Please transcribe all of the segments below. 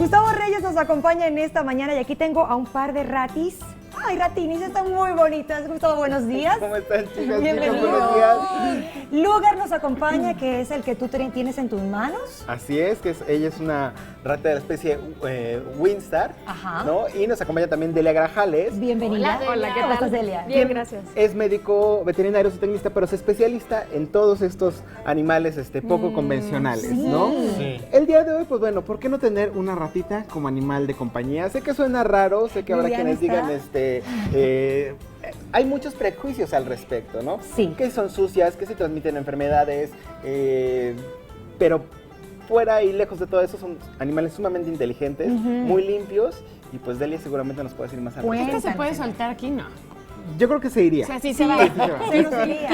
Gustavo Reyes nos acompaña en esta mañana y aquí tengo a un par de ratis. Ay, ratinis, están muy bonitas. Gustavo, buenos días. ¿Cómo están, chicas? Bienvenido. Buenos días. Lugar nos acompaña, que es el que tú tienes en tus manos. Así es, ella es una rata de la especie Winstar, Ajá. ¿no? Y nos acompaña también Delia Grajales. Bienvenida. Hola, ¿qué ¿Cómo tal? estás, Delia? Bien, gracias. Es médico veterinario zootecnista, pero es especialista en todos estos animales poco convencionales, sí. ¿no? Sí. El día de hoy, pues bueno, ¿por qué no tener una ratita como animal de compañía? Sé que suena raro, sé que habrá Liliana quienes está. digan, hay muchos prejuicios al respecto, ¿no? Sí. Que son sucias, que se transmiten enfermedades, pero fuera y lejos de todo eso son animales sumamente inteligentes, muy limpios, y pues Delia seguramente nos puede decir más al Bueno. respecto. ¿Esta se puede soltar aquí? No. Yo creo que se iría. O sea, sí se va. Sí, se va. Sí, nos iría.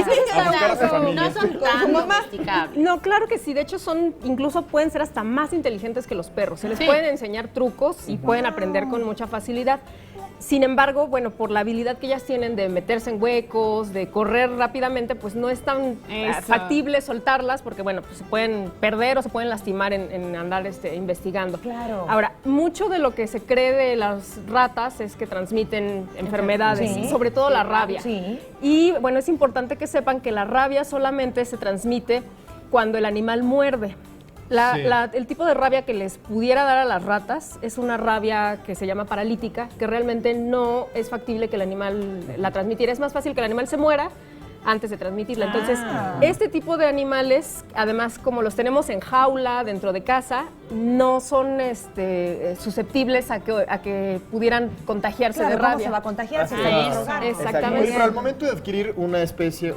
No son tan domesticables. No, claro que sí. De hecho, incluso pueden ser hasta más inteligentes que los perros. Se les Sí. pueden enseñar trucos y pueden aprender con mucha facilidad. Sin embargo, bueno, por la habilidad que ellas tienen de meterse en huecos, de correr rápidamente, pues no es tan factible soltarlas porque, bueno, pues se pueden perder o se pueden lastimar en andar investigando. Claro. Ahora, mucho de lo que se cree de las ratas es que transmiten enfermedades, Sí. sobre todo la rabia. Sí. Y, bueno, es importante que sepan que la rabia solamente se transmite cuando el animal muerde. El tipo de rabia que les pudiera dar a las ratas es una rabia que se llama paralítica, que realmente no es factible que el animal la transmitiera. Es más fácil que el animal se muera antes de transmitirla. Entonces, este tipo de animales, además, como los tenemos en jaula, dentro de casa, no son susceptibles a que pudieran contagiarse Claro, de ¿cómo rabia. se va a contagiar si Así está en es. nuestro hogar? Exactamente. Oye, pero al momento de adquirir una especie,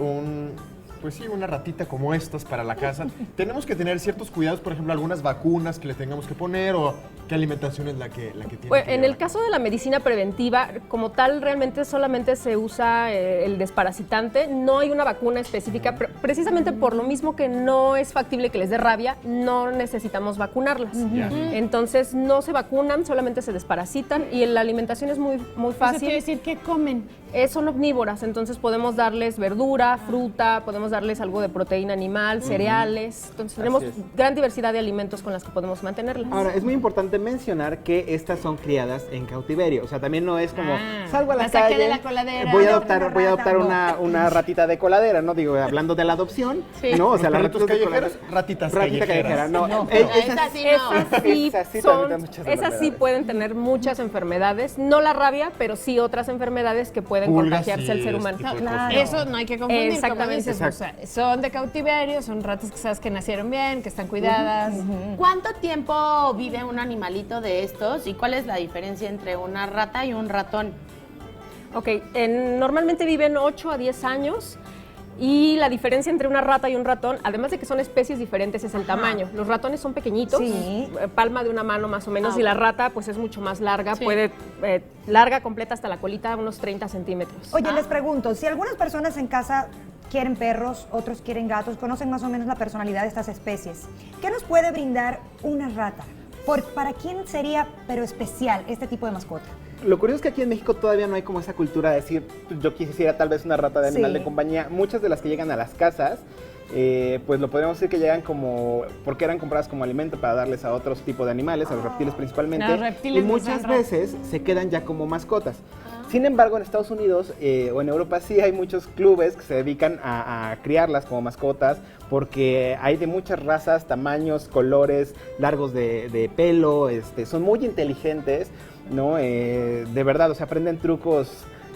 pues sí, una ratita como estas para la casa, tenemos que tener ciertos cuidados, por ejemplo, algunas vacunas que le tengamos que poner o qué alimentación es la que tiene. Bueno, que en llevar. el caso de la medicina preventiva, como tal, realmente solamente se usa el desparasitante, no hay una vacuna específica, precisamente por lo mismo que no es factible que les dé rabia, no necesitamos vacunarlas. Ya. Entonces no se vacunan, solamente se desparasitan y la alimentación es muy Eso fácil. quiere decir que comen. Son omnívoras, entonces podemos darles verdura, fruta, podemos darles algo de proteína animal, cereales. Entonces tenemos Así es. gran diversidad de alimentos con las que podemos mantenerlas. Ahora, es muy importante mencionar que estas son criadas en cautiverio. O sea, también no es como, salgo a la la saqué calle, de la coladera. voy a Una adoptar rata, una ratita de coladera, ¿no? Digo, hablando de la adopción, ¿no? O sea, las Perritos ratitas de callejeros, coladera. ratitas Ratita callejera, callejeras. no. Esa sí no. Esas sí transmiten muchas esas sí enfermedades. pueden tener muchas enfermedades, no la rabia, pero sí otras enfermedades que pueden Pulgas contagiarse al y ser este humano. tipo de Claro. cosas. Eso no hay que confundir, como Exactamente. dices, o sea, son de cautiverio, son ratas que sabes que nacieron bien, que están cuidadas. ¿Cuánto tiempo vive un animalito de estos y cuál es la diferencia entre una rata y un ratón? Ok, normalmente viven 8 a 10 años y la diferencia entre una rata y un ratón, además de que son especies diferentes, es el tamaño. Los ratones son pequeñitos, Sí. palma de una mano más o menos, Ah, y la ok. rata pues es mucho más larga, Sí. puede larga, completa hasta la colita, unos 30 centímetros. Oye, les pregunto, si algunas personas en casa quieren perros, otros quieren gatos, conocen más o menos la personalidad de estas especies, ¿qué nos puede brindar una rata? ¿Para quién sería, pero especial, este tipo de mascota? Lo curioso es que aquí en México todavía no hay como esa cultura de decir, yo quisiera tal vez una rata de animal Sí. de compañía. Muchas de las que llegan a las casas, pues lo podríamos decir que llegan como, porque eran compradas como alimento para darles a otros tipos de animales, a los reptiles principalmente. Los reptiles y muchas les dan veces se quedan ya como mascotas. Sin embargo, en Estados Unidos o en Europa sí hay muchos clubes que se dedican a criarlas como mascotas porque hay de muchas razas, tamaños, colores, largos de pelo, son muy inteligentes, ¿no? De verdad, o sea, aprenden trucos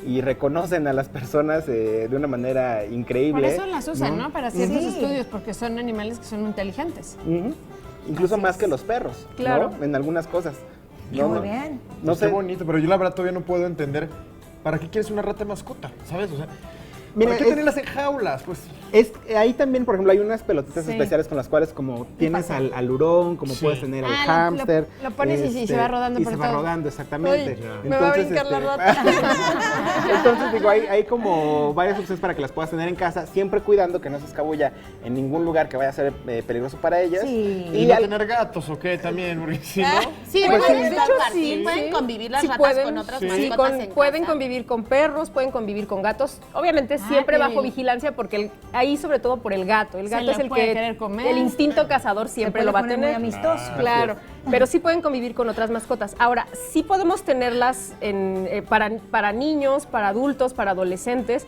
y reconocen a las personas de una manera increíble. Por eso las usan, ¿no? Para ciertos Sí. estudios, porque son animales que son inteligentes. Ujú. Incluso más que los perros, Claro. ¿no? En algunas cosas. Muy bien. No Pues qué sé. bonito, pero yo la verdad todavía no puedo entender para qué quieres una rata de mascota, ¿sabes? O sea, Mira, ¿para qué es- tenerlas en jaulas? Pues Ahí también, por ejemplo, hay unas pelotitas Sí. especiales con las cuales como tienes al hurón, como Sí. puedes tener al Ah, hámster. lo pones y se va rodando y por se va todo. rodando, exactamente. Ay, me va a brincar la rata. Entonces, digo, hay como varias opciones para que las puedas tener en casa, siempre cuidando que no se escabulla en ningún lugar que vaya a ser peligroso para ellas. Sí. ¿y no tener gatos o qué también? Porque si no... Sí, Pues, pueden de estar hecho, compartir, sí, pueden sí. convivir las Sí ratas pueden, con otras sí. mascotas en pueden casa. convivir con perros, pueden convivir con gatos, obviamente siempre qué bajo bien. vigilancia porque ahí sobre todo por el gato. El Se gato lo es el puede que querer comer. el instinto cazador siempre puede lo va a poner tener. muy amistoso. Claro, pero sí pueden convivir con otras mascotas. Ahora, sí podemos tenerlas para niños, para adultos, para adolescentes.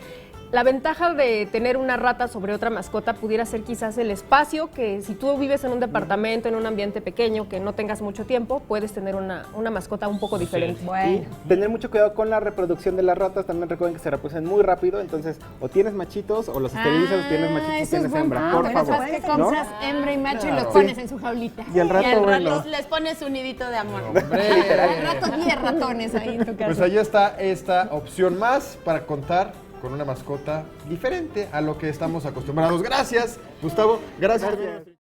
La ventaja de tener una rata sobre otra mascota pudiera ser quizás el espacio, que si tú vives en un departamento, en un ambiente pequeño, que no tengas mucho tiempo, puedes tener una mascota un poco diferente. Bueno. Y tener mucho cuidado con la reproducción de las ratas. También recuerden que se reproducen muy rápido. Entonces, o tienes machitos, o los esterilizas, o tienes machitos, eso o es tienes buen hembra. punto. Por Esas favor. que ¿no? compras hembra y macho y los Claro. pones en su jaulita. Y al rato, Y al bueno. rato les pones un nidito de amor. Al rato 10 ratones ahí en tu casa. Pues ahí está esta opción más para contar con una mascota diferente a lo que estamos acostumbrados. Gracias, Gustavo. Gracias.